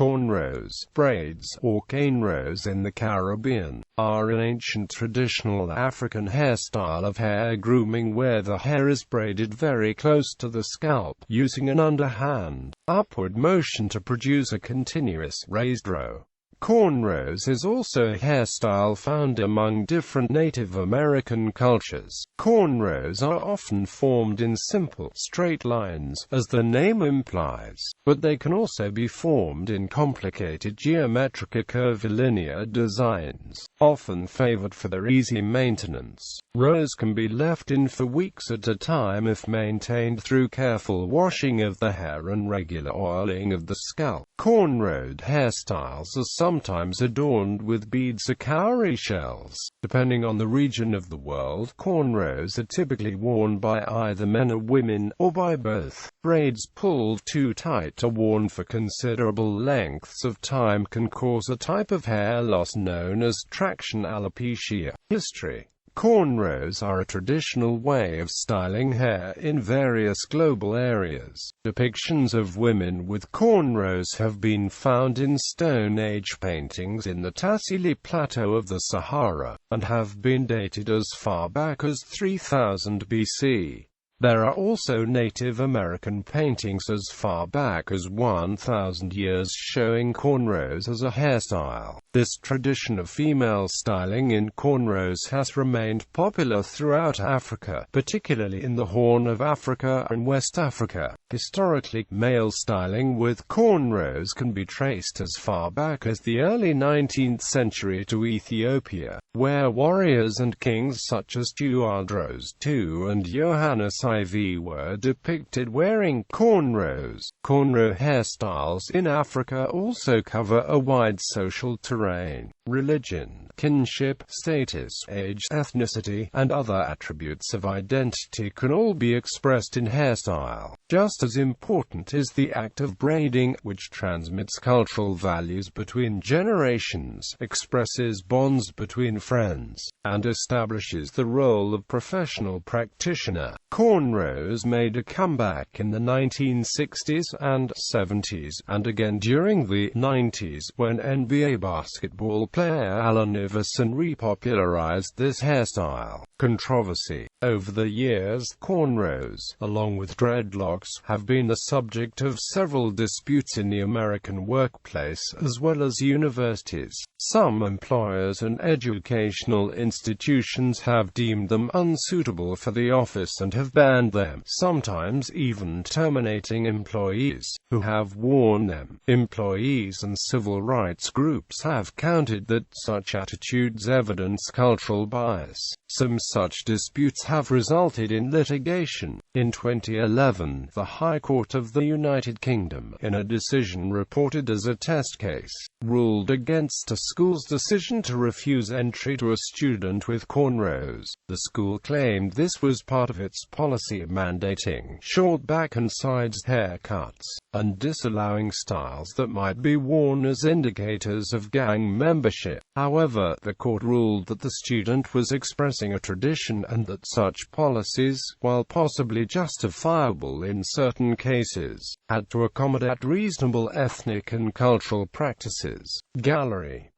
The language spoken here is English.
Cornrows, braids, or canerows in the Caribbean, are an ancient traditional African hairstyle of hair grooming where the hair is braided very close to the scalp, using an underhand, upward motion to produce a continuous, raised row. Cornrows is also a hairstyle found among different Native American cultures. Cornrows are often formed in simple, straight lines, as the name implies, but they can also be formed in complicated geometric or curvilinear designs, often favored for their easy maintenance. Rows can be left in for weeks at a time if maintained through careful washing of the hair and regular oiling of the scalp. Cornrowed hairstyles are sometimes adorned with beads or cowrie shells. Depending on the region of the world, cornrows are typically worn by either men or women, or by both. Braids pulled too tight or worn for considerable lengths of time can cause a type of hair loss known as traction alopecia. History. Cornrows are a traditional way of styling hair in various global areas. Depictions of women with cornrows have been found in Stone Age paintings in the Tassili Plateau of the Sahara, and have been dated as far back as 3000 BC. There are also Native American paintings as far back as 1000 years showing cornrows as a hairstyle. This tradition of female styling in cornrows has remained popular throughout Africa, particularly in the Horn of Africa and West Africa. Historically, male styling with cornrows can be traced as far back as the early 19th century to Ethiopia, where warriors and kings such as Tewodros II and Johannes IV were depicted wearing cornrows. Cornrow hairstyles in Africa also cover a wide social terrain. Religion, kinship, status, age, ethnicity, and other attributes of identity can all be expressed in hairstyle. Just as important is the act of braiding, which transmits cultural values between generations, expresses bonds between friends, and establishes the role of professional practitioner. Cornrows made a comeback in the 1960s and 70s, and again during the 90s when NBA basketball player Allen Iverson repopularized this hairstyle. Controversy. Over the years, cornrows, along with dreadlocks, have been the subject of several disputes in the American workplace as well as universities. Some employers and educational institutions have deemed them unsuitable for the office and have banned them, sometimes even terminating employees who have worn them. Employees and civil rights groups have countered that such attitudes evidence cultural bias. Some such disputes have resulted in litigation. In 2011, the High Court of the United Kingdom, in a decision reported as a test case, ruled against a school's decision to refuse entry to a student with cornrows. The school claimed this was part of its policy mandating short back and sides haircuts, and disallowing styles that might be worn as indicators of gang membership. However, the court ruled that the student was expressing a tradition and that such policies, while possibly justifiable in certain cases, had to accommodate reasonable ethnic and cultural practices. Gallery.